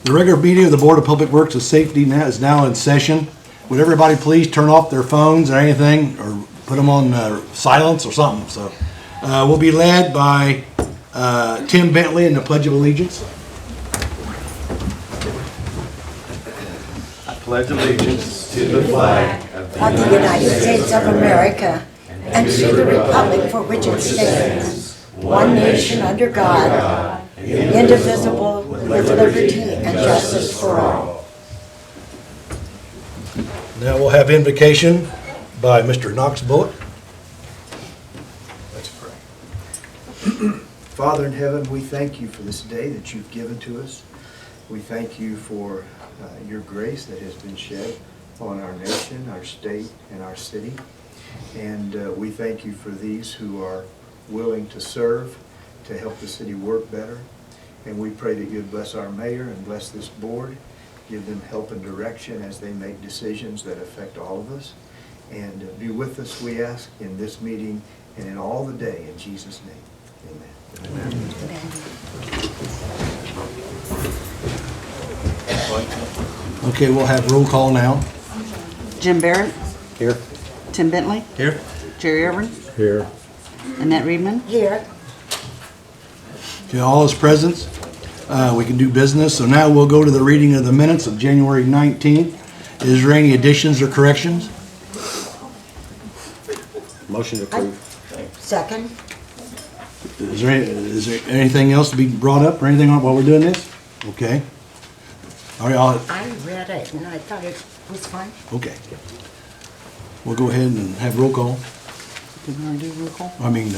The regular meeting of the Board of Public Works and Safety is now in session. Would everybody please turn off their phones or anything, or put them on silence or something? So we'll be led by Tim Bentley in the Pledge of Allegiance. I pledge allegiance to the flag of the United States of America and to the republic for which it stands, one nation under God, indivisible, with liberty and justice for all. Now we'll have invocation by Mr. Knox Bullock. Let's pray. Father in heaven, we thank you for this day that you've given to us. We thank you for your grace that has been shed on our nation, our state, and our city. And we thank you for these who are willing to serve, to help the city work better. And we pray that you'd bless our mayor and bless this board, give them help and direction as they make decisions that affect all of us. And be with us, we ask, in this meeting and in all the day, in Jesus' name. Amen. Okay, we'll have roll call now. Jim Barrett, here. Tim Bentley, Here. Jerry Irvin, Here. Annette Reedman. Here, Okay, all is present. We can do business. So now we'll go to the reading of the minutes of January 19th. Is there any additions or corrections? Motion to approve. second. Is there anything else to be brought up or anything while we're doing this? Okay. All right, I read it and I thought it was fine. okay. We'll go ahead and have roll call. Did we already do roll call? I mean,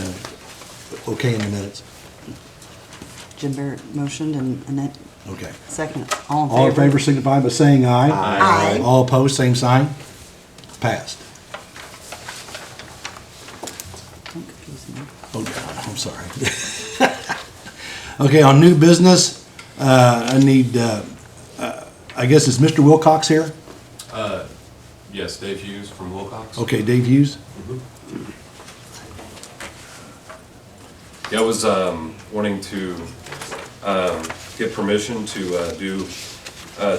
okay in the minutes. Jim Barrett motioned and Annette Okay. second. All in favor? All in favor signify by saying aye. Aye. All opposed, same sign. Passed. Don't confuse me. Okay, I'm sorry. Okay, on new business, I need, I guess, is Mr. Wilcox here? Yes, Dave Hughes from Wilcox. Okay, Dave Hughes? Yeah, I was wanting to get permission to do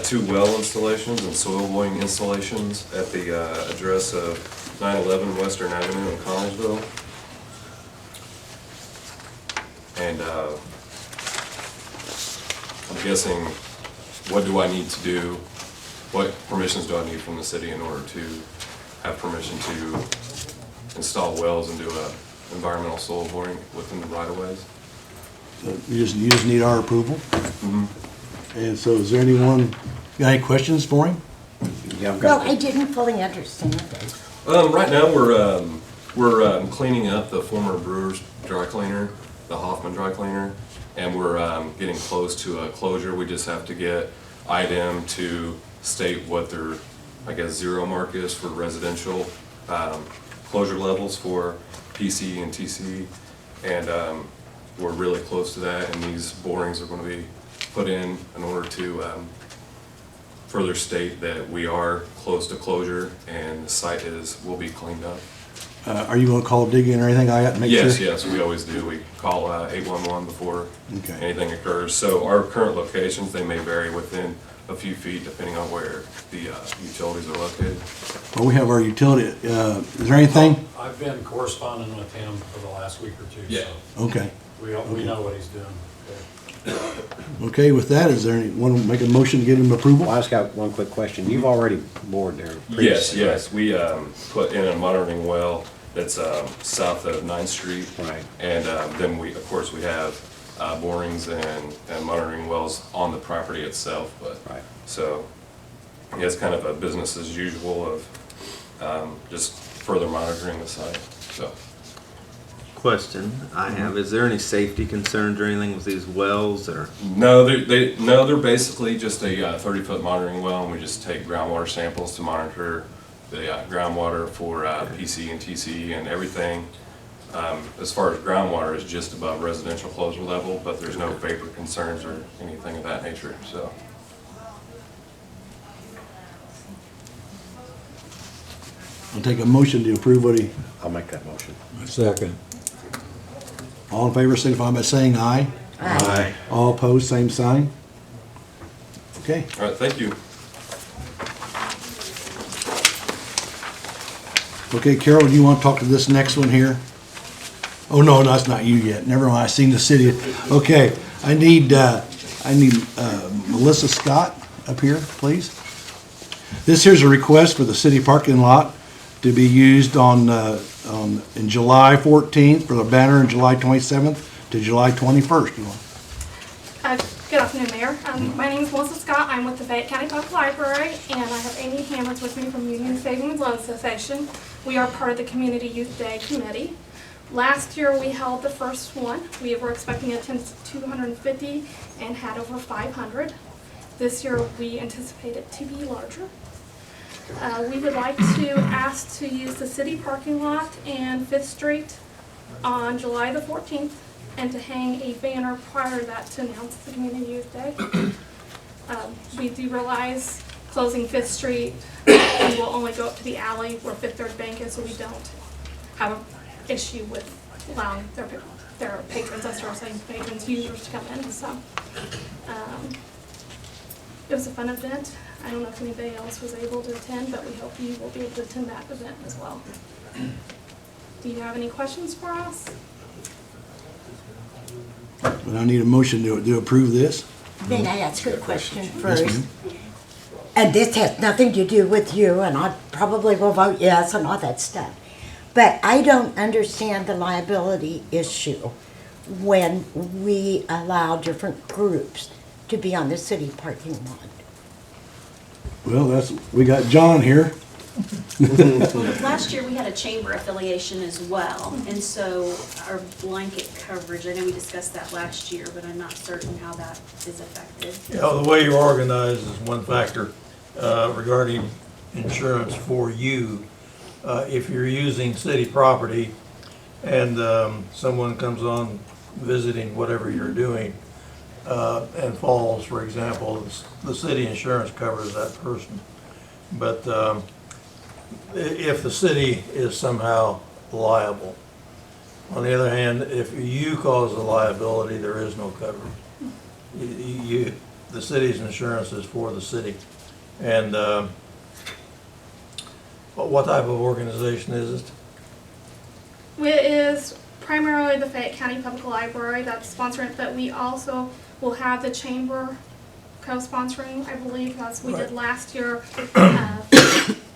2 well installations and soil boring installations at the address of 911 Western Avenue in Collinsville. And I'm guessing, what do I need to do? What permissions do I need from the city in order to have permission to install wells and do a environmental soil boring within the right-of-ways? You just need our approval? And so is there anyone, got any questions for him? Yeah, I've Well, got I didn't fully understand it. Right now, we're cleaning up the former Brewer's dry cleaner, the Hoffman dry cleaner, and we're getting close to a closure. We just have to get IDEM to state what their, I guess, zero mark is for residential closure levels for PC and TC, and we're really close to that, and these borings are going to be put in order to further state that we are close to closure and the site will be cleaned up. Are you gonna call digging or anything like that to make sure? Yes, we always do. We call 811 before Okay. anything occurs. So our current locations, they may vary within a few feet depending on where the utilities are located. Well, we have our utility, is there anything? I've been corresponding with him for the last week or two, Yeah. so Okay. we know what he's doing. Okay, with that, is there anyone make a motion to give him approval? Well, I just got one quick question. You've already bored there Yes, previously. yes. We put in a monitoring well that's south of 9th Street. Right. And then of course, we have borings and monitoring wells on the property itself. But Right. So, yeah, it's kind of a business as usual of just further monitoring the site, so. Question I have, is there any safety concerns or anything with these wells or? No, they're basically just a 30-foot monitoring well, and we just take groundwater samples to monitor the groundwater for PC and TC and everything. As far as groundwater is just above residential closure level, but there's no vapor concerns or anything of that nature, so. I'll take a motion to approve what he, I'll make that motion. Second. all in favor signify by saying aye. Aye. All opposed, same sign. Okay. All right, thank you. Okay, Carol, do you want to talk to this next one here? Oh, no, that's not you yet. Never mind, I seen the city. Okay, I need Melissa Scott up here, please. This here's a request for the city parking lot to be used in July 14th for the banner, and July 27th to July 21st. You want? Good afternoon, Mayor. My name is Melissa Scott. I'm with the Fayette County Public Library, and I have Amy Hammers with me from Union Savings Loan Association. We are part of the Community Youth Day Committee. Last year, we held the first one. We were expecting attendance of 250 and had over 500. This year, we anticipate it to be larger. We would like to ask to use the city parking lot and 5th Street on July the 14th and to hang a banner prior to that to announce the Community Youth Day. We do realize closing 5th Street, we will only go up to the alley where Fifth Third Bank is, so we don't have an issue with allowing their patrons, us are saying patrons, users to come in. So it was a fun event. I don't know if anybody else was able to attend, but we hope you will be able to attend that event as well. Do you have any questions for us? And I need a motion to approve this. May I ask you a question Yes, first? ma'am. And this has nothing to do with you, and I probably will vote yes and all that stuff. But I don't understand the liability issue when we allow different groups to be on the city parking lot. Well, we got John here. Well, last year we had a chamber affiliation as well, and so our blanket coverage, I know we discussed that last year, but I'm not certain how that is affected. You know, the way you're organized is one factor regarding insurance for you. If you're using city property and someone comes on visiting whatever you're doing and falls, for example, the city insurance covers that person. But if the city is somehow liable. On the other hand, if you cause the liability, there is no coverage. The city's insurance is for the city. And what type of organization is it? It is primarily the Fayette County Public Library that's sponsoring it, but we also will have the chamber co-sponsoring, I believe, as we did last year.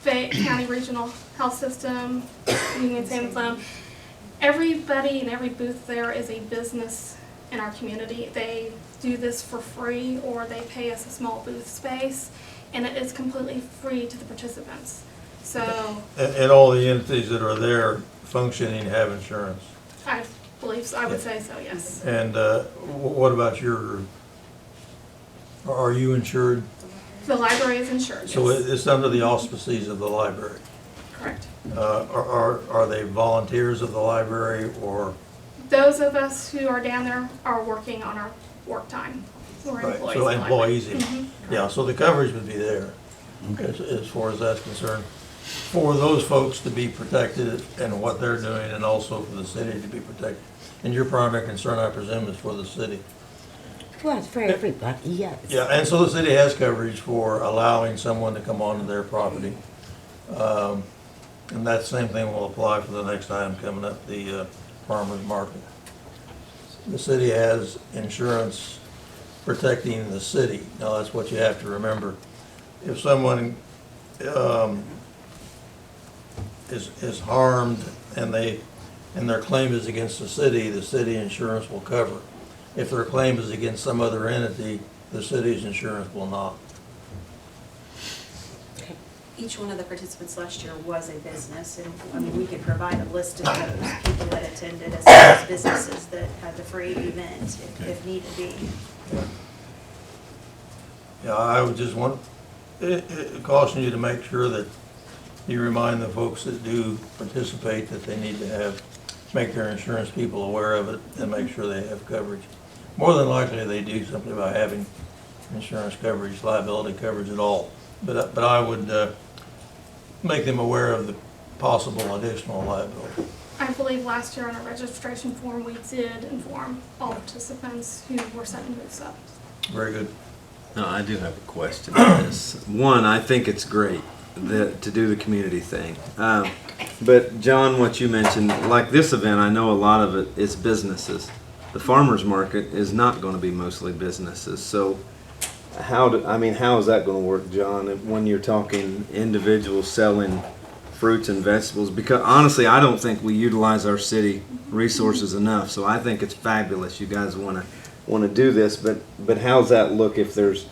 Fayette County Regional Health System, Union Savings Loan. Everybody in every booth there is a business in our community. They do this for free, or they pay us a small booth space, and it is completely free to the participants. So And all the entities that are there functioning have insurance. I believe so. I would say so, yes. And what about your group? Are you insured? The library is insured, So yes. it's under the auspices of the library. Correct. Are they volunteers of the library, or? Those of us who are down there are working on our work time. We're Right, employees. so of the employees, library. Mhm. yeah, so the coverage would be there, as far as that's concerned, for those folks to be protected and what they're doing, and also for the city to be protected. And your primary concern, I presume, is for the city. Well, it's for everybody, yes. Yeah, and so the city has coverage for allowing someone to come onto their property. And that same thing will apply for the next item coming up, the farmer's market. The city has insurance protecting the city. Now, that's what you have to remember. If someone is harmed and their claim is against the city insurance will cover. If their claim is against some other entity, the city's insurance will not. Each one of the participants last year was a business, and I mean, we could provide a list of those people that attended as well as businesses that had the free event if need be. Yeah, I would just caution you to make sure that you remind the folks that do participate that they need to make their insurance people aware of it and make sure they have coverage. More than likely they do, simply by having insurance coverage, liability coverage at all. But I would make them aware of the possible additional liability. I believe last year on our registration form, we did inform all participants who were setting booths up. Very good. No, I do have a question on this. One, I think it's great to do the community thing. But John, what you mentioned, like this event, I know a lot of it is businesses. The farmer's market is not going to be mostly businesses. So how is that going to work, John, when you're talking individuals selling fruits and vegetables? Because honestly, I don't think we utilize our city resources enough. So I think it's fabulous. You guys want to do this, but how's that look if there's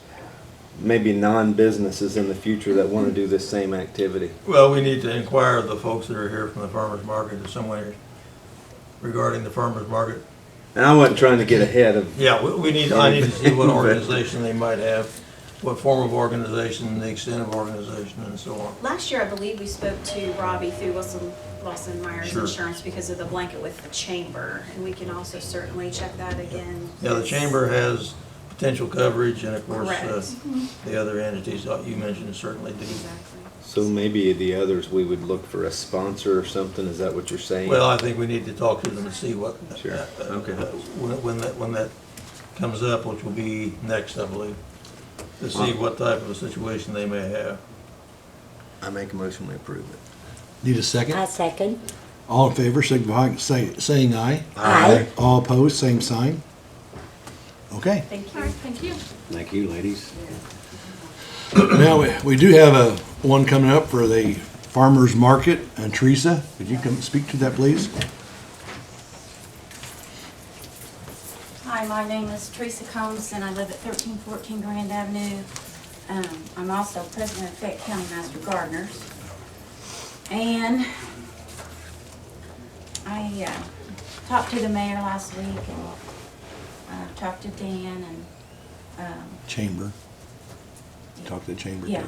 maybe non-businesses in the future that want to do this same activity? Well, we need to inquire of the folks that are here from the farmer's market in some way regarding the farmer's market. And I wasn't trying to get ahead of. Yeah, I need to see what organization they might have, what form of organization, the extent of organization, and so on. Last year, I believe we spoke to Robbie through Wilson Myers Sure. Insurance because of the blanket with the chamber, and we can also certainly check that again. Yeah, the chamber has potential coverage, and of course, Correct. the other entities that you mentioned certainly do. Exactly. So maybe the others, we would look for a sponsor or something, is that what you're saying? Well, I think we need to talk to them and see what. Sure. Okay. When that comes up, which will be next, I believe, to see what type of a situation they may have. I make a motion we approve it. Need a second? I second. All in favor, signify by saying aye. Aye. All opposed, same sign. Okay. Thank All you. right, thank you. Thank you, ladies. Now, we do have one coming up for the farmer's market. And Teresa, could you come speak to that, please? Hi, my name is Teresa Combs, and I live at 1314 Grand Avenue. I'm also president of Fayette County Master Gardeners. And I talked to the mayor last week, and talked to Dan, and Chamber. Talk to the chamber. yeah. too.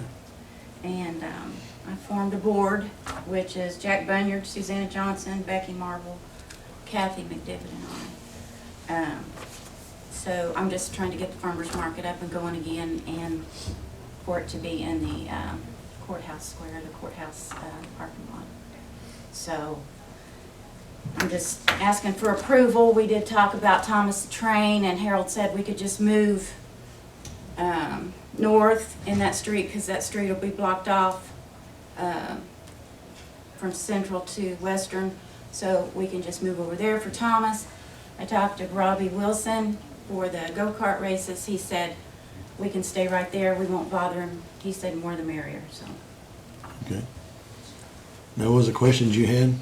And I formed a board, which is Jack Bunyard, Susanna Johnson, Becky Marble, Kathy McDivitt, and I. So I'm just trying to get the farmer's market up and going again, and for it to be in the courthouse square, the courthouse parking lot. So I'm just asking for approval. We did talk about Thomas the Train, and Harold said we could just move north in that street, because that street will be blocked off from Central to Western, so we can just move over there for Thomas. I talked to Robbie Wilson for the go-kart races. He said we can stay right there, we won't bother him. He said more the merrier, so. Okay. Now, what was the questions you had?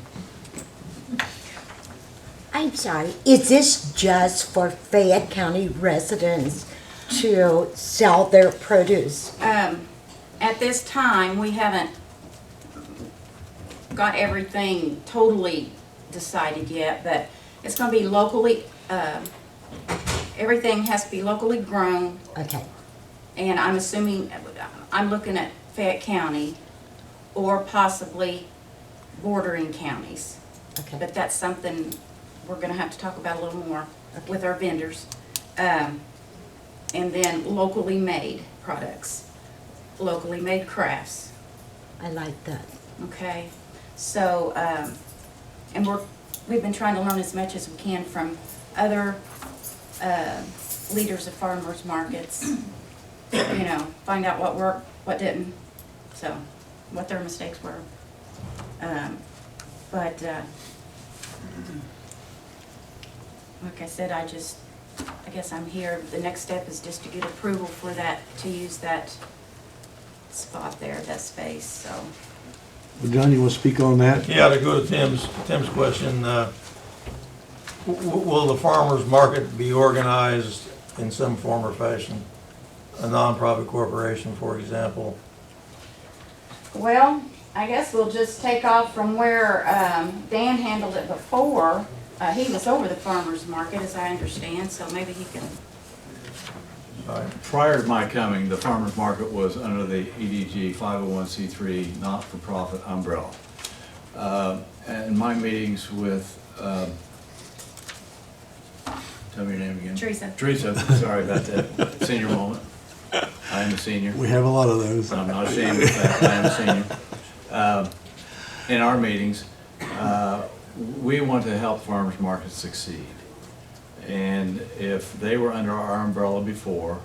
I'm sorry, is this just for Fayette County residents to sell their produce? At this time, we haven't got everything totally decided yet, but it's gonna be locally, everything has to be locally grown, Okay, and I'm assuming, I'm looking at Fayette County or possibly bordering counties. okay. But that's something we're gonna have to talk about a little more with our vendors. And then locally made products, locally made crafts, I like that. okay? So, and we've been trying to learn as much as we can from other leaders of farmers markets. You know, find out what worked, what didn't, so, what their mistakes were. But, like I said, I guess I'm here. The next step is just to get approval for that, to use that spot there, that space, so. Well, John, you want to speak on that? Yeah, to go to Tim's question, will the farmer's market be organized in some form or fashion? A nonprofit corporation, for example? Well, I guess we'll just take off from where Dan handled it before. He was over the farmer's market, as I understand, so maybe he can. Prior to my coming, the farmer's market was under the EDG 501c3 not-for-profit umbrella. And my meetings with, tell me your name again. Teresa. Teresa, sorry about that, senior moment. I am a senior. We have a lot of those. I'm not ashamed of that, I am a senior. In our meetings, we want to help farmers markets succeed. And if they were under our umbrella before,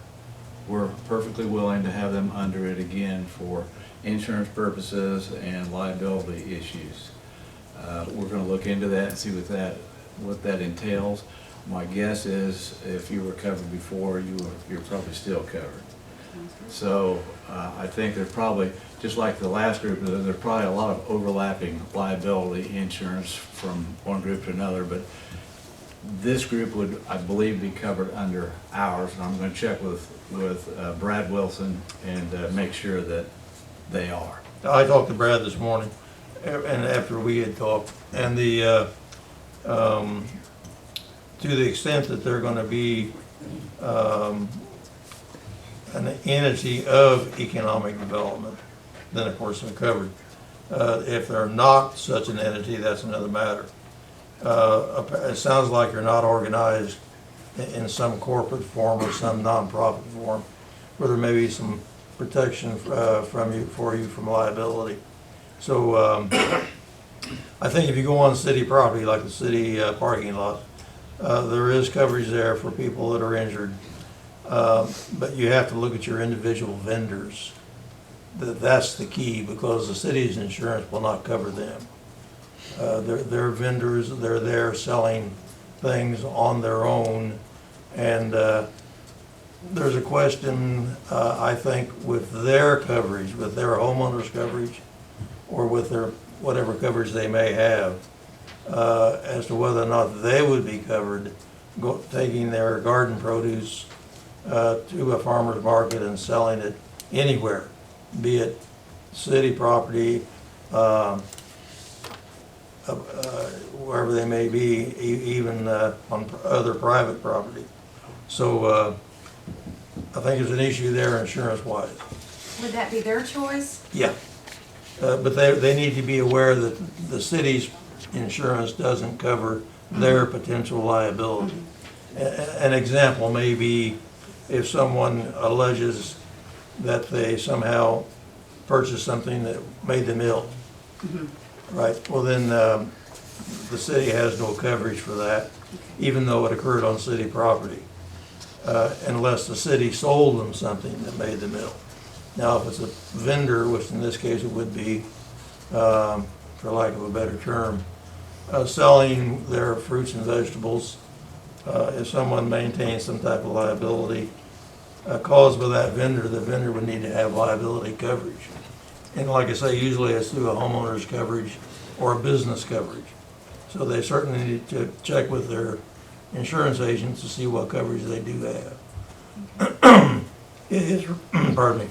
we're perfectly willing to have them under it again for insurance purposes and liability issues. We're gonna look into that and see what that entails. My guess is if you were covered before, you're probably still covered. So I think there's probably, just like the last group, there's probably a lot of overlapping liability insurance from one group to another, but this group would, I believe, be covered under ours, and I'm gonna check with Brad Wilson and make sure that they are. I talked to Brad this morning, and after we had talked, and to the extent that they're gonna be, an entity of economic development, then of course they're covered. If they're not such an entity, that's another matter. It sounds like you're not organized in some corporate form or some nonprofit form, where there may be some protection for you from liability. So I think if you go on city property, like the city parking lot, there is coverage there for people that are injured. But you have to look at your individual vendors. That's the key, because the city's insurance will not cover them. They're vendors, they're there selling things on their own. And there's a question, I think, with their coverage, with their homeowners coverage, or with their whatever coverage they may have, as to whether or not they would be covered taking their garden produce to a farmer's market and selling it anywhere, be it city property, wherever they may be, even on other private property. So I think there's an issue there insurance-wise. Would that be their choice? Yeah. But they need to be aware that the city's insurance doesn't cover their potential liability. An example may be if someone alleges that they somehow purchased something that made them ill. Right, well then, the city has no coverage for that, even though it occurred on city property, unless the city sold them something that made them ill. Now, if it's a vendor, which in this case it would be, for lack of a better term, selling their fruits and vegetables, if someone maintains some type of liability caused by that vendor, the vendor would need to have liability coverage. And like I say, usually it's through a homeowner's coverage or a business coverage. So they certainly need to check with their insurance agents to see what coverage they do have. Pardon me.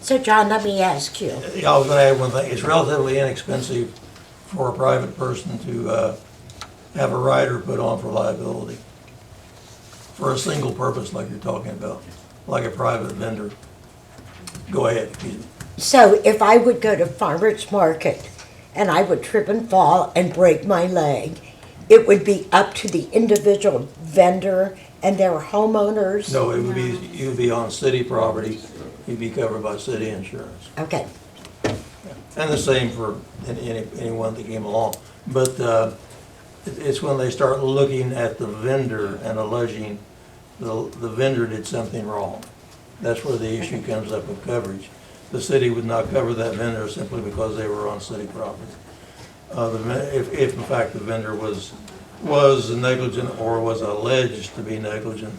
So John, let me ask you. Yeah, I was gonna add one thing. It's relatively inexpensive for a private person to have a rider put on for liability for a single purpose like you're talking about, like a private vendor. Go ahead. So if I would go to farmer's market and I would trip and fall and break my leg, it would be up to the individual vendor and their homeowners? No, it would be, you'd be on city property, you'd be covered by city insurance. Okay. And the same for anyone that came along. But it's when they start looking at the vendor and alleging the vendor did something wrong. That's where the issue comes up with coverage. The city would not cover that vendor simply because they were on city property. If in fact the vendor was negligent or was alleged to be negligent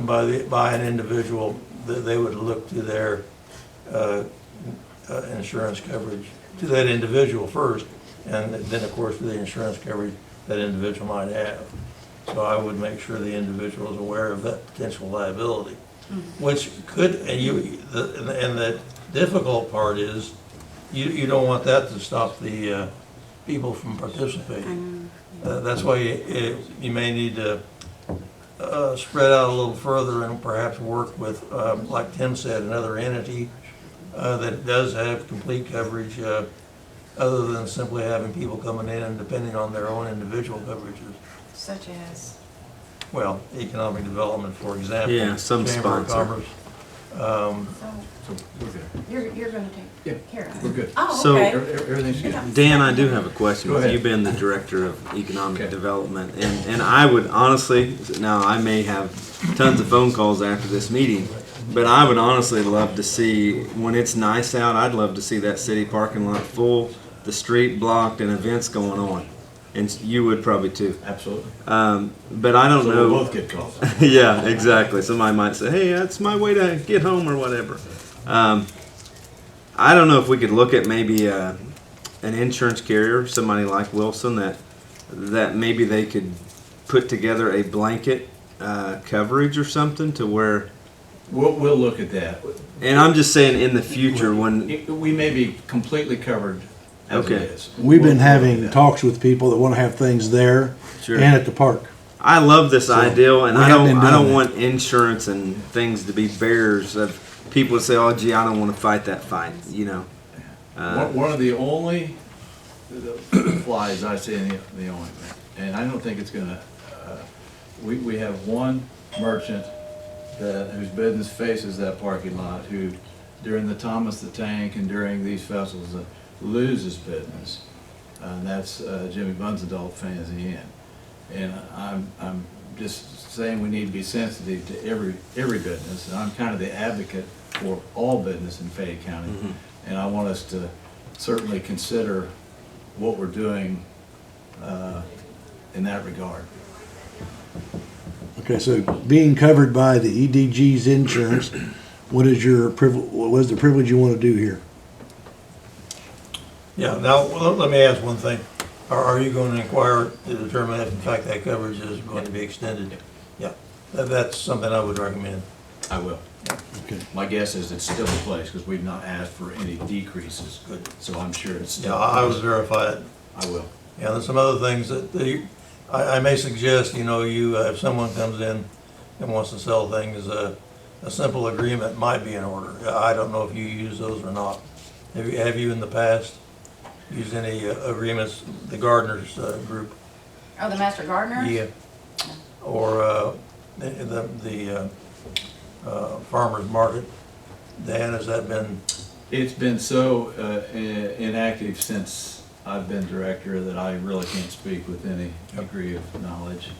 by an individual, they would look to their insurance coverage to that individual first, and then of course to the insurance coverage that individual might have. So I would make sure the individual is aware of that potential liability, which could, and the difficult part is you don't want that to stop the people from participating. That's why you may need to spread out a little further and perhaps work with, like Tim said, another entity that does have complete coverage, other than simply having people coming in and depending on their own individual coverages. Such as? Well, economic development, for example. Yeah, some Chamber of sponsor. Commerce. Um, So we're good. You're gonna Yeah, take care of it? we're good. Oh, So- okay. Everything's good. Dan, I do have a question. Go ahead. You've been the director of economic Okay. development, and I would honestly, now I may have tons of phone calls after this meeting, but I would honestly love to see, when it's nice out, I'd love to see that city parking lot full, the street blocked, and events going on. And you would probably too. Absolutely. But I don't So know. we'll both get calls. Yeah, exactly. Somebody might say, hey, that's my way to get home or whatever. I don't know if we could look at maybe an insurance carrier, somebody like Wilson, that maybe they could put together a blanket coverage or something to where, We'll look at that. and I'm just saying in the future when, We may be completely covered as it Okay. is. We've been We'll look at having that. talks with people that want to have things there Sure. and at the park. I love this ideal, and we I have don't been I doing don't that. want insurance and things to be barriers of people say, oh gee, I don't want to fight that fight, you know. One of the only flies I see in the ointment, and I don't think it's gonna, we have one merchant whose business faces that parking lot, who during the Thomas the Tank and during these festivals loses business. And that's Jimmy Bunn's Adult Fantasy Inn. And I'm just saying we need to be sensitive to every business, and I'm kind of the advocate for all business in Fayette County. And I want us to certainly consider what we're doing in that regard. Okay, so being covered by the EDG's insurance, what is your what is the privilege you want to do here? Yeah, now, let me ask one thing. Are you going to inquire to determine if in fact that coverage is going to be extended? Yeah, that's something I would recommend. I will. Okay. My guess is it's still in place because we've not asked for any decreases. Good. So I'm sure it's Yeah, still. I would verify it. I will. Yeah, there's some other things that I may suggest, if someone comes in and wants to sell things, a simple agreement might be in order. I don't know if you use those or not. Have you in the past used any agreements, the Gardeners group? Oh, the Master Gardener? Yeah. Or the farmer's market? Dan, has that been? It's been so inactive since I've been director that I really can't speak with any degree of knowledge.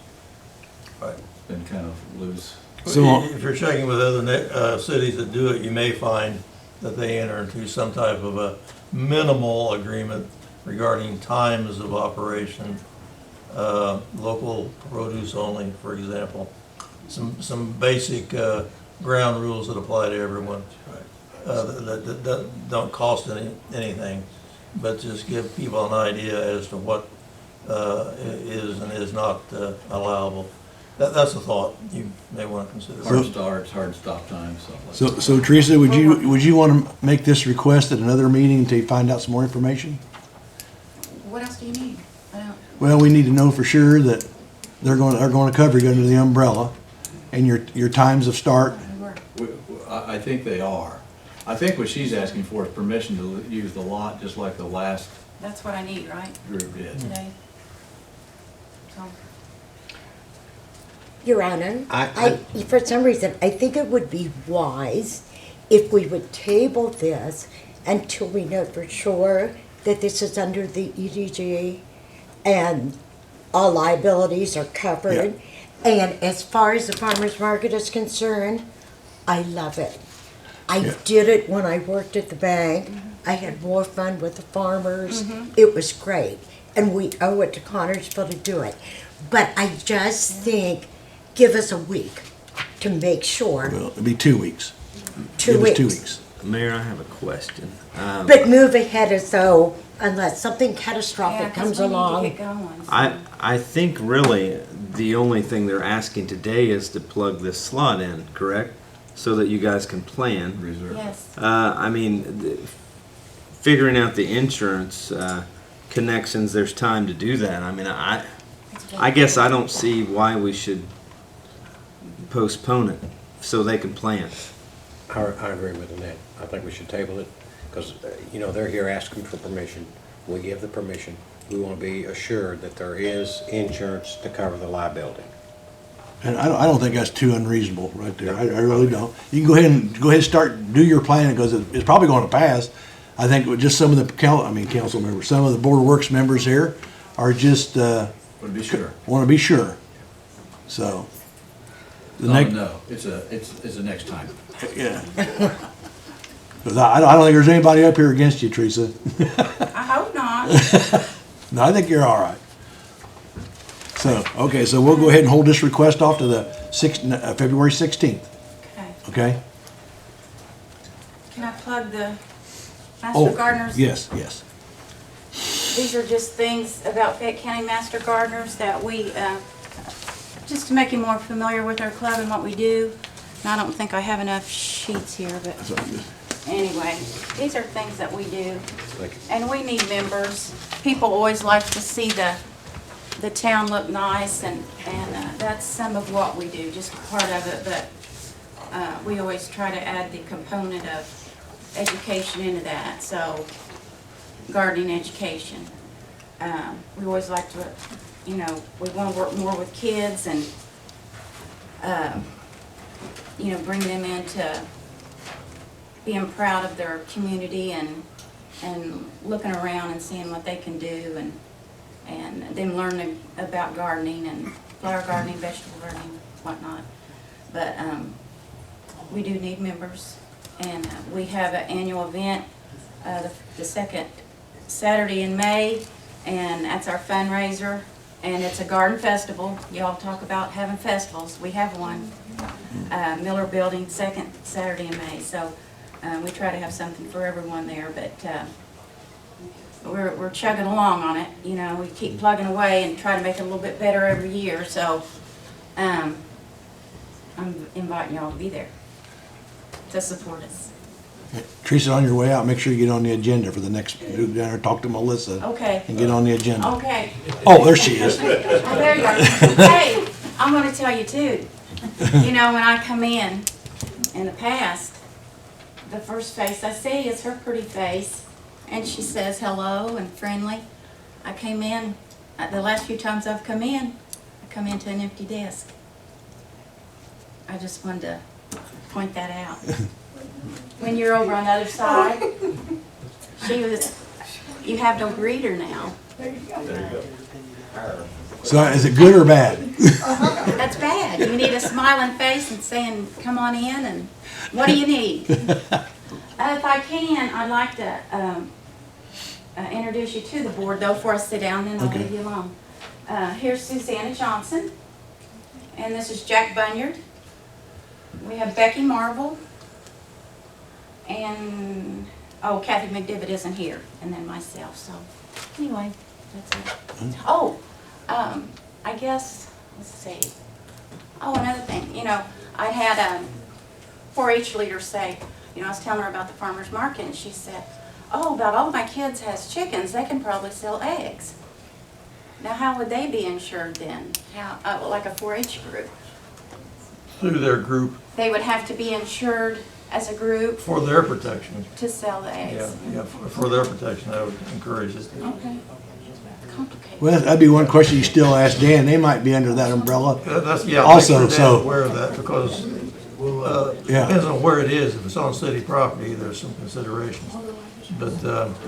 Right. It's been kind of loose. So- If you're checking with other cities that do it, you may find that they enter into some type of a minimal agreement regarding times of operation, local produce only, for example. Some basic ground rules that apply to everyone, that don't cost anything, but just give people an idea as to what is and is not allowable. That's a thought you may want to consider. Hard starts, hard stop times, stuff like that. So Teresa, would you want to make this request at another meeting to find out some more information? What else do you need? I don't, Well, we need to know for sure that they're going to cover you under the umbrella, and your times of start. I think they are. I think what she's asking for is permission to use the lot just like the last that's what I need, right, group did. today? So, Your Honor, I- for some reason, I think it would be wise if we would table this until we know for sure that this is under the EDG and all liabilities are covered. And as far as the farmer's market is concerned, I love it. I did it when I worked at the bank. I had more fun with the farmers. It was great. And we owe it to Connersville to do it. But I just think, give us a week to make sure. Well, it'd be 2 weeks. 2 Give weeks. us 2 weeks. Mayor, I have a question. But move ahead as though, unless something yeah, catastrophic 'cause comes we need to along. get going. I think really the only thing they're asking today is to plug this slot in, correct? So that you guys can plan. Reserve. Yes, I mean, figuring out the insurance connections, there's time to do that. I mean, I guess I don't see why we should postpone it so they can plan. I agree with Annette. I think we should table it because, they're here asking for permission. We give the permission. We want to be assured that there is insurance to cover the liability. And I don't think that's too unreasonable right there. I really don't. You can go ahead and start, do your plan, because it's probably going to pass. I think with just some of the council members, some of the Board of Works members here are just, Want to be sure. want to be sure. So. the No, next, no, it's a next time. Yeah. 'Cause I don't think there's anybody up here against you, Teresa. I hope not. No, I think you're all right. So, okay, so we'll go ahead and hold this request off to the February 16th, Okay. okay? Can I plug the Oh, Master Gardeners? yes, yes. These are just things about Fayette County Master Gardeners that we, just to make you more familiar with our club and what we do. And I don't think I have enough sheets here, but anyway, these are things that we do. And we need members. People always like to see the town look nice, and that's some of what we do, just part of it, but we always try to add the component of education into that, so gardening education. We always like to, we want to work more with kids and, bring them into being proud of their community and looking around and seeing what they can do and them learning about gardening and flower gardening, vegetable gardening, whatnot. But we do need members, and we have an annual event the second Saturday in May, and that's our fundraiser, and it's a garden festival. Y'all talk about having festivals. We have one, Miller Building, second Saturday in May. So we try to have something for everyone there, but we're chugging along on it. We keep plugging away and try to make it a little bit better every year. So I'm inviting y'all to be there to support us. Teresa, on your way out, make sure you get on the agenda for the next, do dinner, talk to Melissa. Okay. And get on the agenda. Okay. Oh, there she is. Oh, there you are. Hey, I'm going to tell you too. When I come in the past, the first face I see is her pretty face, and she says hello and friendly. I came in, the last few times I've come in, I come into an empty desk. I just wanted to point that out. When you're over on the other side, you have no greeter now. There you go. So is it good or bad? That's bad. You need a smiling face and saying, come on in, and what do you need? If I can, I'd like to introduce you to the board, though, before I sit down, and I'll leave you alone. Here's Susanna Johnson, and this is Jack Bunyard. We have Becky Marvel, and, Kathy McDivitt isn't here, and then myself, so, anyway, that's it. Oh, I guess, let's see. Oh, another thing, I had a 4-H leader say, I was telling her about the farmer's market, and she said, about all my kids has chickens, they can probably sell eggs. Now, how would they be insured then? How, like a 4-H group? Through their group, They would have to be insured as a group for their protection. to sell the eggs. Yeah, for their protection, I would encourage it. Okay. Complicated. Well, that'd be one question you still ask Dan. They might be under that umbrella. That's, yeah, Also, make sure so- Dan's aware of that, because, Yeah. depends on where it is. If it's on city property, there's some considerations. But,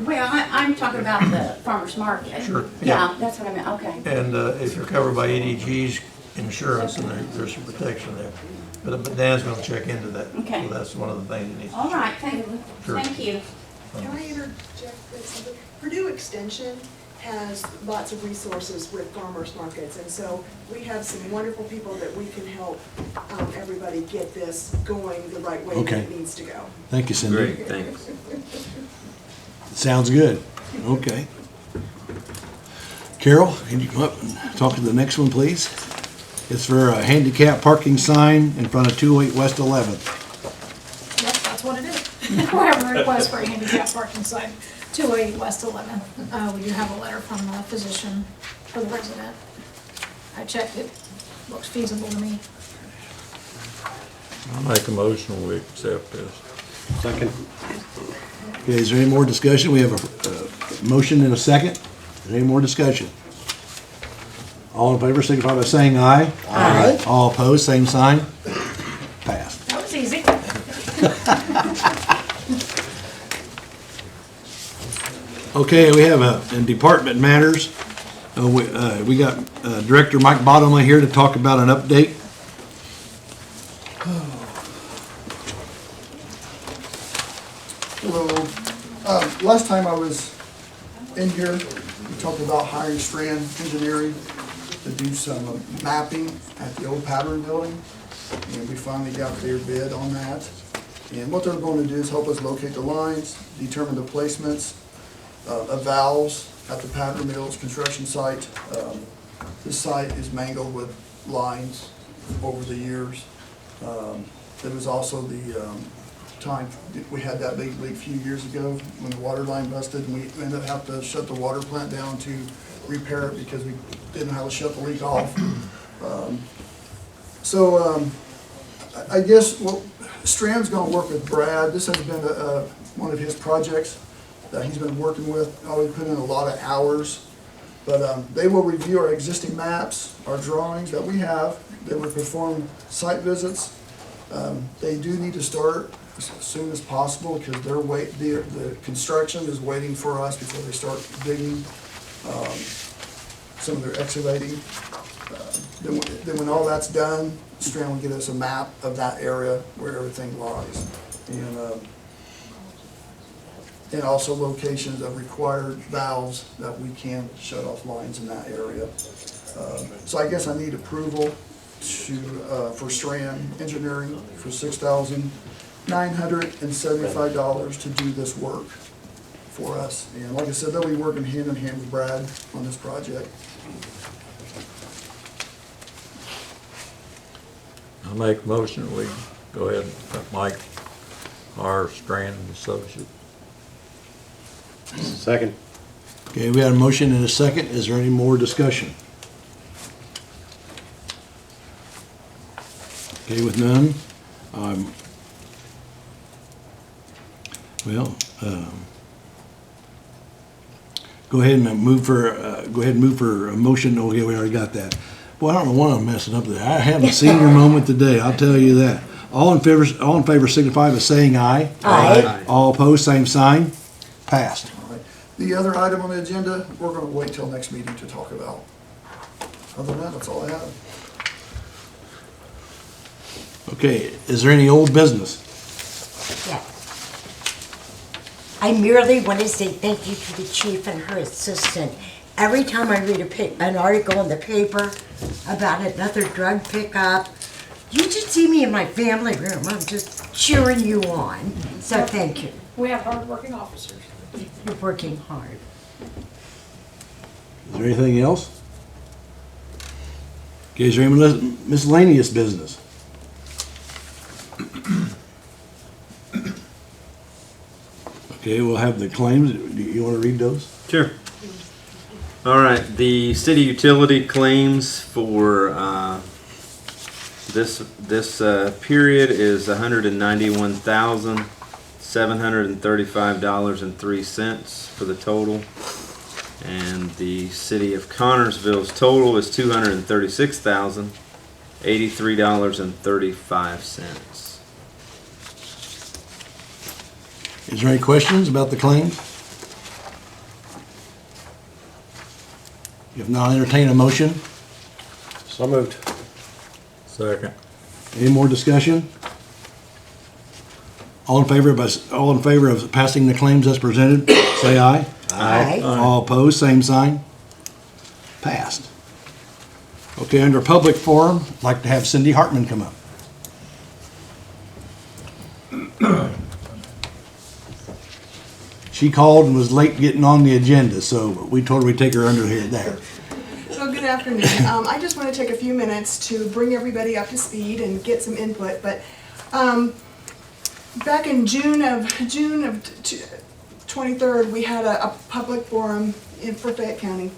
Well, I'm talking about the farmer's market. Sure, Yeah, yeah. that's what I meant, okay. and if you're covered by EDG's insurance, then there's some protection there. But Dan's gonna check into that. Okay. So that's one of the things you need. All right, thank Sure. you. Can I interject this? Purdue Extension has lots of resources with farmers markets, and so we have some wonderful people that we can help everybody get this going the right way that Okay. it needs to go. Thank you, Cindy. Great, thanks. Sounds good. Okay. Carol, can you come up and talk to the next one, please? It's for a handicap parking sign in front of 208 West 11th. Yes, that's what it is. We have a request for a handicap parking sign, 208 West 11th. We do have a letter from the physician for the resident. I checked it, looks feasible to me. I'll make a motion, we accept this. Second. Okay, is there any more discussion? We have a motion and a second. Is there any more discussion? All in favor, signify by saying aye. Aye. All opposed, same sign. Passed. That was easy. Okay, we have in department matters, we got Director Mike Bottomley here to talk about an update. Hello. Last time I was in here, we talked about hiring Strand Engineering to do some mapping at the old Pattern Building. And we finally got their bid on that. And what they're going to do is help us locate the lines, determine the placements of valves at the Pattern Mills construction site. This site is mangled with lines over the years. There was also the time we had that big leak a few years ago when the water line busted, and we ended up having to shut the water plant down to repair it because we didn't know how to shut the leak off. I guess Strand's going to work with Brad. This has been one of his projects that he's been working with. We put in a lot of hours, but they will review our existing maps, our drawings that we have. They will perform site visits. They do need to start as soon as possible because the construction is waiting for us before they start digging, some of their excavating. Then when all that's done, Strand will get us a map of that area where everything lies. And also locations of required valves that we can shut off lines in that area. So I guess I need approval for Strand Engineering for $6,975 to do this work for us. And like I said, they'll be working hand in hand with Brad on this project. I make a motion, we go ahead and let Mike, our Strand associate. Second. Okay, we had a motion and a second. Is there any more discussion? Okay, with none, go ahead and move for a motion. Oh, yeah, we already got that. Boy, I don't know why I'm messing up there. I haven't seen your moment today, I'll tell you that. All in favor signify by saying aye. Aye. All opposed, same sign. Passed. All right. The other item on the agenda, we're going to wait till next meeting to talk about. Other than that, that's all I have. Okay, is there any old business? Yeah. I merely want to say thank you to the chief and her assistant. Every time I read an article in the paper about another drug pickup, you just see me in my family room. I'm just cheering you on. So thank you. We have hard-working officers. You're working hard. Is there anything else? Okay, is there any miscellaneous business? Okay, we'll have the claims. Do you want to read those? Sure. All right, the city utility claims for this period is $191,735.03 for the total, and the city of Connersville's total is $236,083.35. Is there any questions about the claims? If not, entertain a motion. So moved. Second. Any more discussion? All in favor of passing the claims as presented, say aye. Aye. All opposed, same sign. Passed. Okay, under public forum, I'd like to have Cindy Hartman come up. She called and was late getting on the agenda, so we told her we'd take her under here there. So good afternoon. I just want to take a few minutes to bring everybody up to speed and get some input. But back in June of 23rd, we had a public forum for Fayette County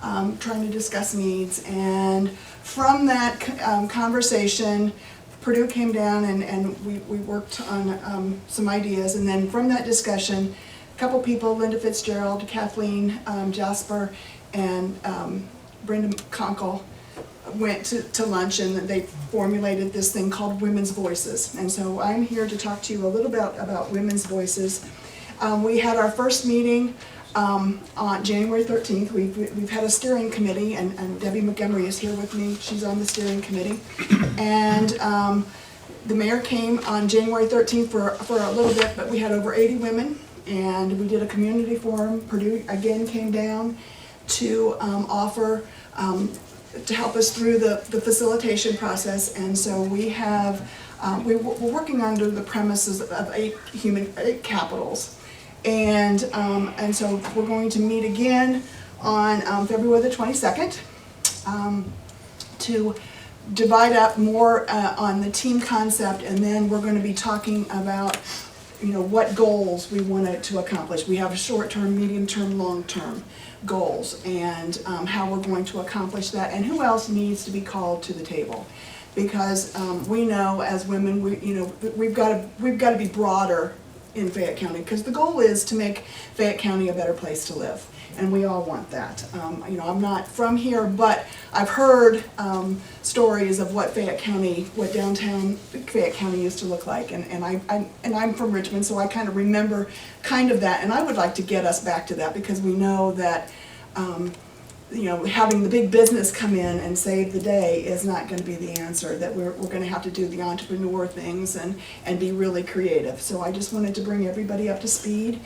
trying to discuss needs. And from that conversation, Purdue came down and we worked on some ideas. And then from that discussion, a couple people, Linda Fitzgerald, Kathleen Jasper, and Brenda Conkle went to lunch, and they formulated this thing called Women's Voices. And so I'm here to talk to you a little bit about Women's Voices. We had our first meeting on January 13th. We've had a steering committee, and Debbie Montgomery is here with me. She's on the steering committee. And the mayor came on January 13th for a little bit, but we had over 80 women, and we did a community forum. Purdue again came down to offer to help us through the facilitation process. And so we have, we're working under the premises of 8 capitals. And so we're going to meet again on February the 22nd to divide up more on the team concept, and then we're going to be talking about, you know, what goals we want to accomplish. We have short-term, medium-term, long-term goals, and how we're going to accomplish that, and who else needs to be called to the table. Because we know as women, we've got to be broader in Fayette County, because the goal is to make Fayette County a better place to live, and we all want that. I'm not from here, but I've heard stories of what downtown Fayette County used to look like, and I'm from Richmond, so I kind of remember kind of that, and I would like to get us back to that, because we know that having the big business come in and save the day is not going to be the answer, that we're going to have to do the entrepreneur things and be really creative. So I just wanted to bring everybody up to speed.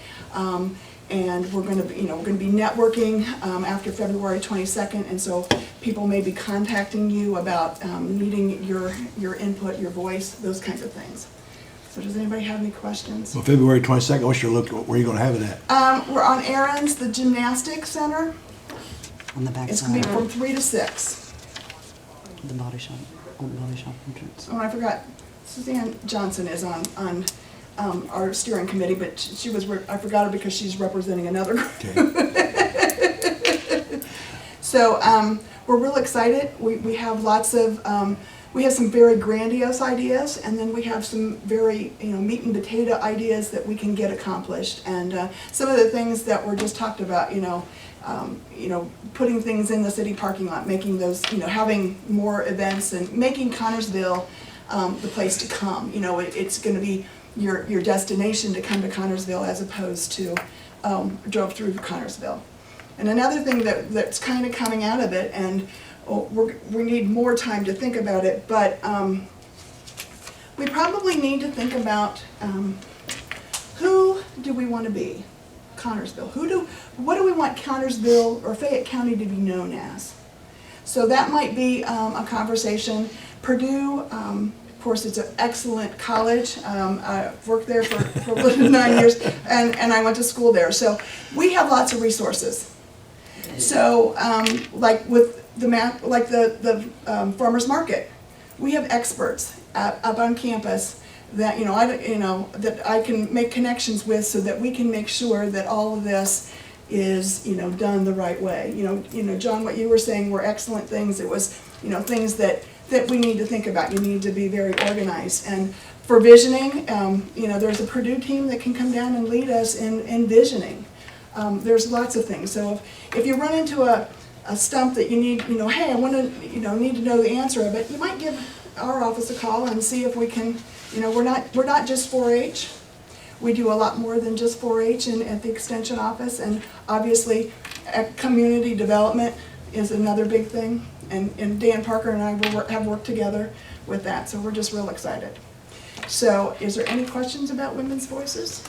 And we're going to be networking after February 22nd, and so people may be contacting you about needing your input, your voice, those kinds of things. So does anybody have any questions? Well, February 22nd, what's your look, where are you going to have it at? We're on Aaron's, the gymnastics center. On the back It's side. going to be from 3 to 6. The body shop, old body shop entrance. Oh, I forgot, Suzanne Johnson is on our steering committee, but she was, I forgot her because she's representing another group. Okay. So we're real excited. We have lots of, we have some very grandiose ideas, and then we have some very meat and potato ideas that we can get accomplished. And some of the things that were just talked about, putting things in the city parking lot, making those, having more events, and making Connersville the place to come. It's going to be your destination to come to Connersville, as opposed to drove through Connersville. And another thing that's kind of coming out of it, and we need more time to think about it, but we probably need to think about who do we want to be? Connersville. What do we want Connersville or Fayette County to be known as? So that might be a conversation. Purdue, of course, it's an excellent college. I've worked there for 9 years, and I went to school there. So we have lots of resources. So like with the farmers market, we have experts up on campus that that I can make connections with, so that we can make sure that all of this is done the right way. John, what you were saying were excellent things. It was things that we need to think about. You need to be very organized. And for visioning, there's a Purdue team that can come down and lead us in visioning. There's lots of things. So if you run into a stump that you need, hey, I want to, need to know the answer of it, you might give our office a call and see if we can. We're not just 4-H. We do a lot more than just 4-H at the Extension office, and obviously community development is another big thing, and Dan Parker and I have worked together with that, so we're just real excited. So is there any questions about Women's Voices?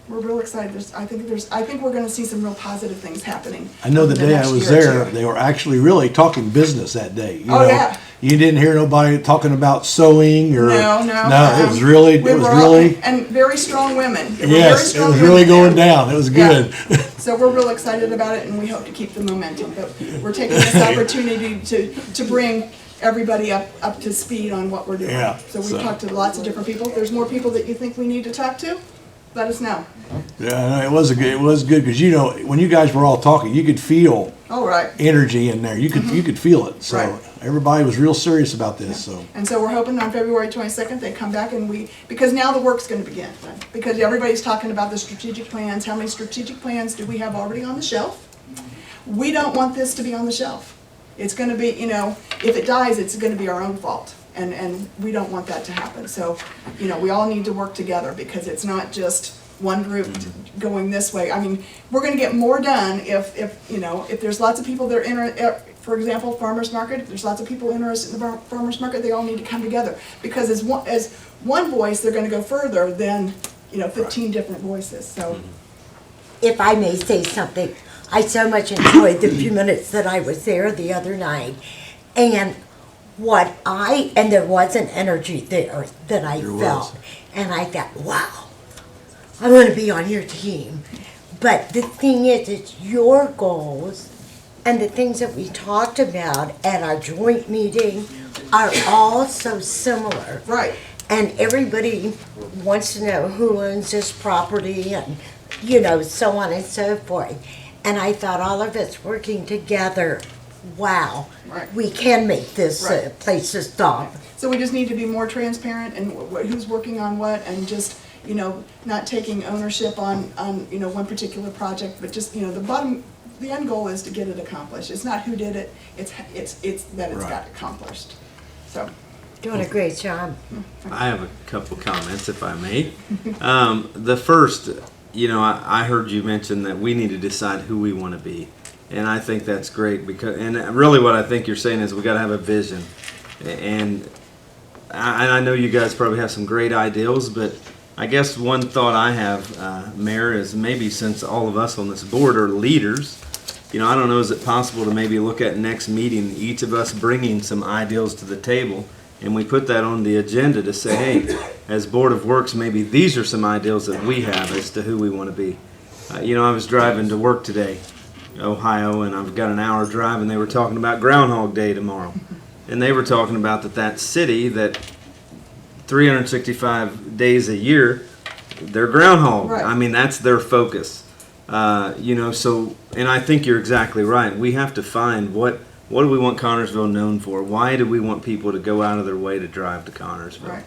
We're real excited. I think we're going to see some real positive things happening. I know the day I next was year or there, two. they were actually really talking business that day. Yeah. You didn't hear nobody talking about sewing or. No. No, it was really, and very strong women. There were very yes, it strong was really women going there. down. It was good. So we're real excited about it, and we hope to keep the momentum. But we're taking this opportunity to bring everybody up to speed on what we're doing. Yeah, So we've talked to lots of different people. If there's more people that you think we need to talk to, let us know. Yeah, it was good because when you guys were all talking, you could feel All right. energy in there. You could feel it. So Right. everybody was real serious about this, so. And so we're hoping on February 22nd, they come back and because now the work's gonna begin. Because everybody's talking about the strategic plans, how many strategic plans do we have already on the shelf? We don't want this to be on the shelf. It's gonna be, if it dies, it's gonna be our own fault. And we don't want that to happen. So, we all need to work together because it's not just one group going this way. I mean, we're gonna get more done if there's lots of people that are for example, farmer's market, if there's lots of people interested in the farmer's market, they all need to come together. Because as one voice, they're gonna go further than, 15 different voices, so. If I may say something, I so much enjoyed the few minutes that I was there the other night. And there was an energy there that I felt. And I thought, wow, I want to be on your team. But the thing is, it's your goals and the things that we talked about at our joint meeting are all so similar. Right. And everybody wants to know who owns this property and, so on and so forth. And I thought all of us working together, wow, Right. we can make this place a stop. So we just need to be more transparent and who's working on what and just, not taking ownership on one particular project, but just, the end goal is to get it accomplished. It's not who did it, it's that it's got accomplished. So. Doing a great job. I have a couple comments, if I may. The first, I heard you mention that we need to decide who we want to be. And I think that's great and really what I think you're saying is we got to have a vision. And I know you guys probably have some great ideals, but I guess one thought I have, Mayor, is maybe since all of us on this board are leaders, I don't know, is it possible to maybe look at next meeting, each of us bringing some ideals to the table, and we put that on the agenda to say, hey, as Board of Works, maybe these are some ideals that we have as to who we want to be. I was driving to work today, Ohio, and I've got an hour drive, and they were talking about Groundhog Day tomorrow. And they were talking about that city that 365 days a year, they're groundhog. Right. I mean, that's their focus. So, and I think you're exactly right. We have to find what do we want Connersville known for? Why do we want people to go out of their way to drive to Connersville?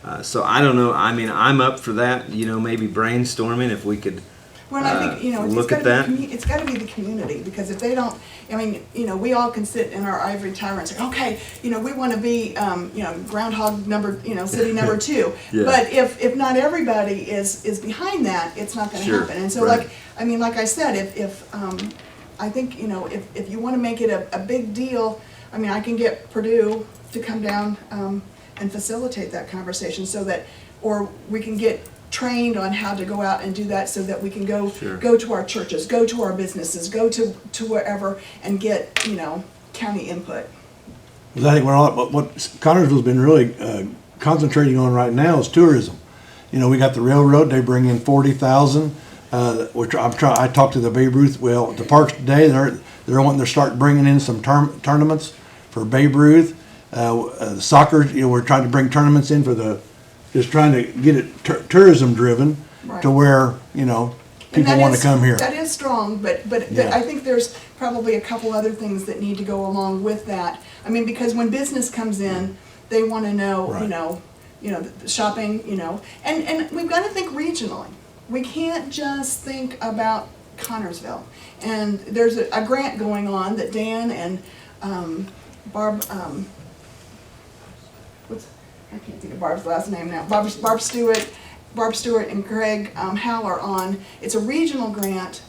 Right. So I don't know. I mean, I'm up for that. Maybe brainstorming if we could Well, I think, look at that. It's gotta be the community, because if they don't, we all can sit in our ivory tower and say, okay, we wanna be, groundhog number, city number 2. Yeah. But if not everybody is behind that, it's not gonna Sure, happen. And so right. like I said, if I think, if you wanna make it a big deal, I can get Purdue to come down, and facilitate that conversation or we can get trained on how to go out and do that so that we can go to our churches, go to our businesses, go to wherever and get, county input. Because I think what Connersville's been really concentrating on right now is tourism. We got the railroad, they bring in 40,000. I talked to the Babe Ruth, the parks today, they're wanting to start bringing in some tournaments for Babe Ruth. Soccer, we're trying to bring tournaments in just trying to get it tourism driven to where, people want to come here. That is strong, but Yeah. I think there's probably a couple other things that need to go along with that. Because when business comes in, they want to know, the shopping, and we've got to think regionally. We can't just think about Connersville. And there's a grant going on that Dan and Barb, I can't think of Barb's last name now. Barb Stewart and Greg Howell are on. It's a regional grant,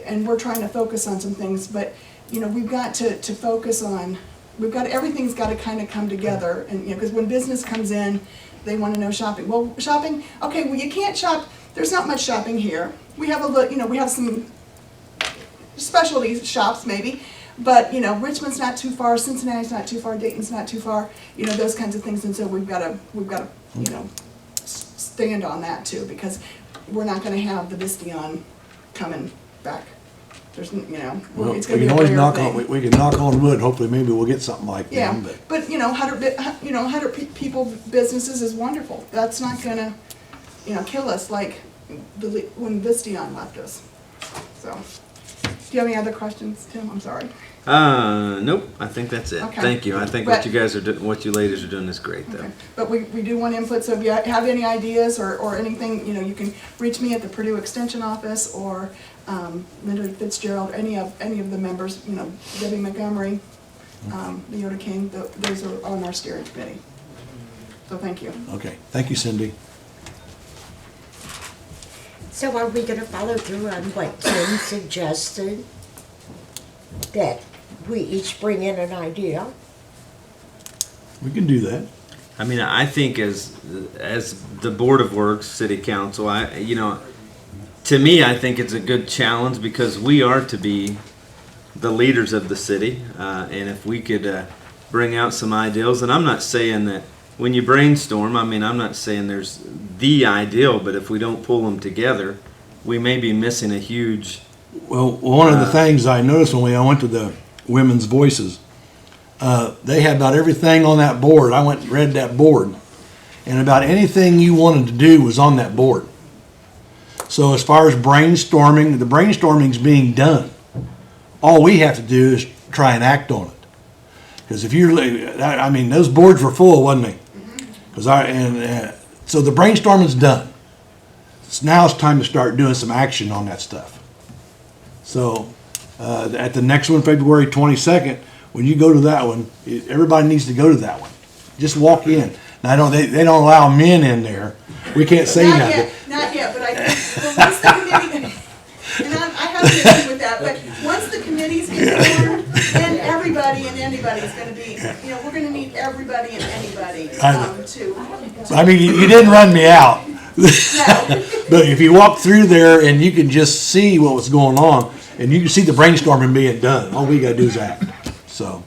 and we're trying to focus on some things. But we've got to focus on. Everything's got to kind of come together, and because when business comes in, they want to know shopping. Well, shopping. Okay, well you can't shop. There's not much shopping here. We have we have some specialty shops maybe. But, Richmond's not too far, Cincinnati's not too far, Dayton's not too far, those kinds of things. And so we've got to, stand on that too, because we're not going to have the Vistion coming back. There's, it's going to be a rare thing. We can knock on wood, hopefully maybe we'll get something like that. Yeah, but 100 people businesses is wonderful. That's not going to, kill us like when Vistion left us. So, do you have any other questions, Tim? I'm sorry. Nope, I think that's it. Okay. Thank you. I think But- what you guys are doing, what you ladies are doing is great, though. Okay. But we do want input, so if you have any ideas or anything, you know, you can reach me at the Purdue Extension Office or Linda Fitzgerald, any of the members, you know, Debbie Montgomery, Leota King, those are on our steering committee. So thank you. Okay, thank you, Cindy. So are we gonna follow through on what Tim suggested? That we each bring in an idea? We can do that. I mean, I think as the Board of Works, City Council, to me, I think it's a good challenge because we are to be the leaders of the city, and if we could bring out some ideals, and I'm not saying that when you brainstorm, I mean, I'm not saying there's the ideal, but if we don't pull them together, we may be missing a huge. Well, one of the things I noticed when I went to the Women's Voices, they had about everything on that board. I went and read that board, and about anything you wanted to do was on that board. So as far as brainstorming, the brainstorming's being done. All we have to do is try and act on it. Because if you're, I mean, those boards were full, wasn't they? So the brainstorming's done. Now it's time to start doing some action on that stuff. So at the next one, February 22nd, when you go to that one, everybody needs to go to that one. Just walk in. Now they don't allow men in there. We can't say nothing. Not yet, but I think, well, once the committee, and I have an issue with that, but once the committees get formed, then everybody and anybody's gonna be, you know, we're gonna need everybody and anybody, I mean, you didn't run me out. But if you walk through there and you can just see what was going on, and you can see the brainstorming being done, all we gotta do is act. So,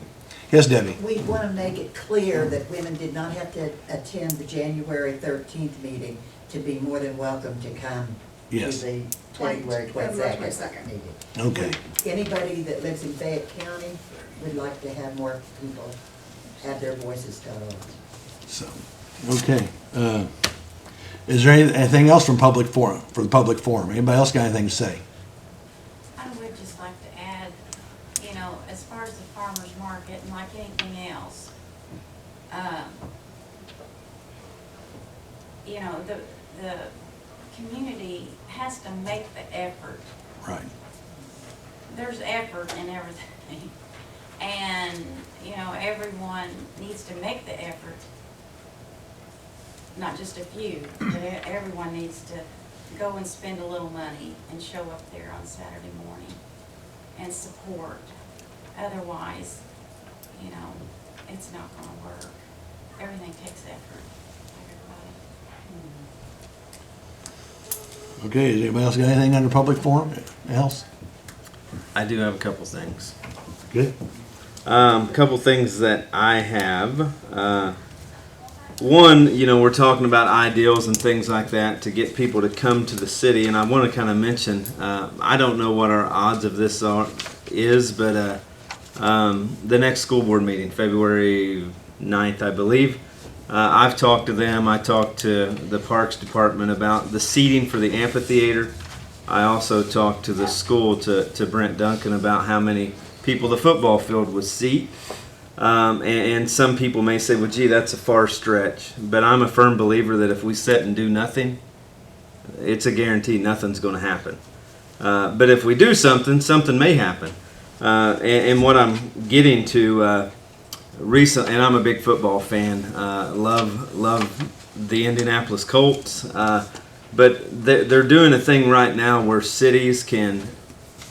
yes, Debbie? We want to make it clear that women did not have to attend the January 13th meeting to be more than welcome to come to Yes. the February 22nd meeting. Okay. Anybody that lives in Fayette County would like to have more people have their voices heard. So, okay. Is there anything else from public forum, for the public forum? Anybody else got anything to say? I would just like to add, you know, as far as the farmer's market and like anything else, you know, the community has to make the effort. Right. There's effort in everything. And, you know, everyone needs to make the effort. Not just a few, but everyone needs to go and spend a little money and show up there on Saturday morning and support. Otherwise, you know, it's not gonna work. Everything takes effort, everybody. Okay, has anybody else got anything under public forum? Else? I do have a couple things. Good. Couple things that I have. One, you know, we're talking about ideals and things like that to get people to come to the city, and I want to kind of mention, I don't know what our odds of this is, but the next school board meeting, February 9th, I believe, I've talked to them. I talked to the Parks Department about the seating for the amphitheater. I also talked to the school, to Brent Duncan, about how many people the football field would seat. And some people may say, well, gee, that's a far stretch. But I'm a firm believer that if we sit and do nothing, it's a guarantee nothing's going to happen. But if we do something, something may happen. And what I'm getting to recently, and I'm a big football fan, love the Indianapolis Colts. But they're doing a thing right now where cities can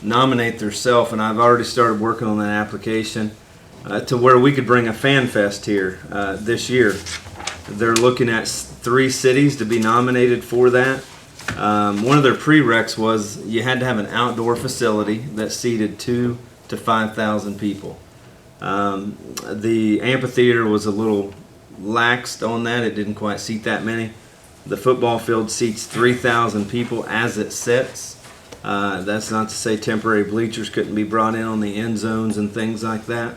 nominate themselves, and I've already started working on that application. To where we could bring a fan fest here this year. They're looking at 3 cities to be nominated for that. One of their prereqs was you had to have an outdoor facility that seated 2,000 to 5,000 people. The amphitheater was a little laxed on that. It didn't quite seat that many. The football field seats 3,000 people as it sits. That's not to say temporary bleachers couldn't be brought in on the end zones and things like that.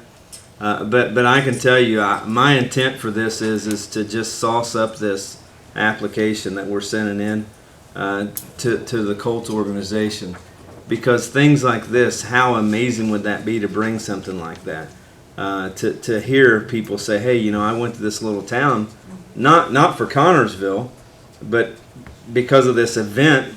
But I can tell you, my intent for this is to just sauce up this application that we're sending in to the Colts organization because things like this, how amazing would that be to bring something like that? To hear people say, hey, you know, I went to this little town, not for Connorsville, but because of this event,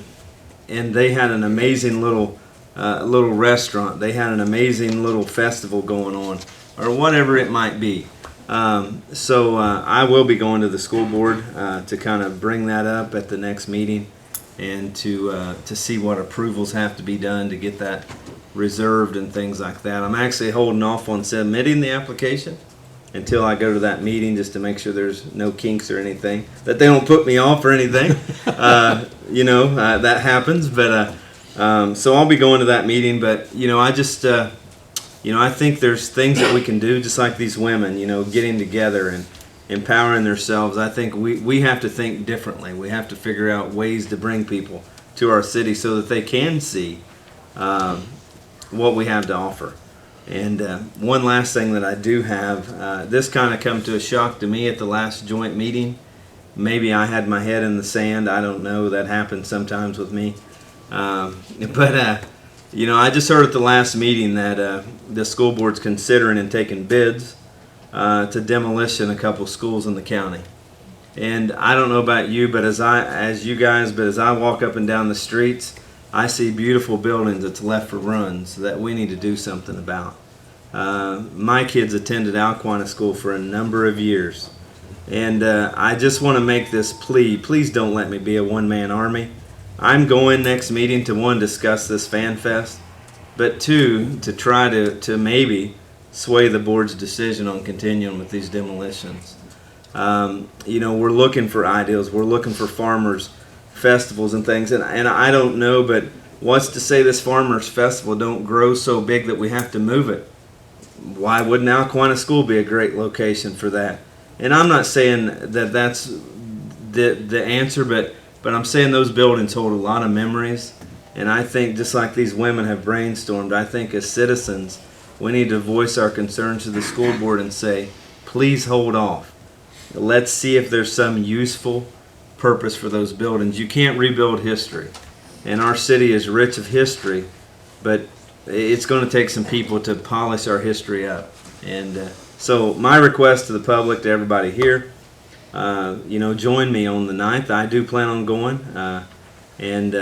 and they had an amazing little restaurant. They had an amazing little festival going on, or whatever it might be. So I will be going to the school board to kind of bring that up at the next meeting, and to see what approvals have to be done to get that reserved and things like that. I'm actually holding off on submitting the application until I go to that meeting, just to make sure there's no kinks or anything, that they don't put me off or anything. You know, that happens. But so I'll be going to that meeting. But you know, I just you know, I think there's things that we can do, just like these women, you know, getting together and empowering themselves. I think we have to think differently. We have to figure out ways to bring people to our city so that they can see what we have to offer. And one last thing that I do have, this kind of come to a shock to me at the last joint meeting. Maybe I had my head in the sand. I don't know. That happens sometimes with me. But you know, I just heard at the last meeting that the school board's considering and taking bids to demolition a couple schools in the county. And I don't know about you, but as I walk up and down the streets, I see beautiful buildings that's left for runs that we need to do something about. My kids attended Alquina School for a number of years, and I just want to make this plea. Please don't let me be a one-man army. I'm going next meeting to, one, discuss this Fan Fest, but two, to try to maybe sway the board's decision on continuing with these demolitions. You know, we're looking for ideals. We're looking for farmers festivals and things, and I don't know, but what's to say this farmers festival don't grow so big that we have to move it? Why wouldn't Alquina School be a great location for that? And I'm not saying that that's the answer, but I'm saying those buildings hold a lot of memories, and I think just like these women have brainstormed, I think as citizens we need to voice our concerns to the school board and say, please hold off. Let's see if there's some useful purpose for those buildings. You can't rebuild history, and our city is rich of history, but it's going to take some people to polish our history up. And so my request to the public, to everybody here, you know, join me on the 9th. I do plan on going, and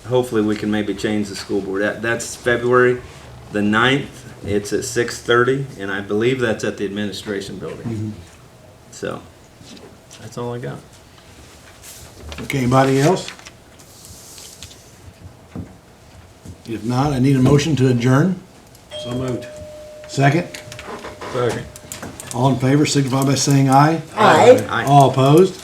hopefully we can maybe change the school board. That's February the 9th. It's at 6:30, and I believe that's at the administration building. Mm-hmm. So that's all I got. Okay, anybody else? If not, I need a motion to adjourn. So moved. Second? Second. All in favor, signify by saying aye. Aye. Aye. All opposed?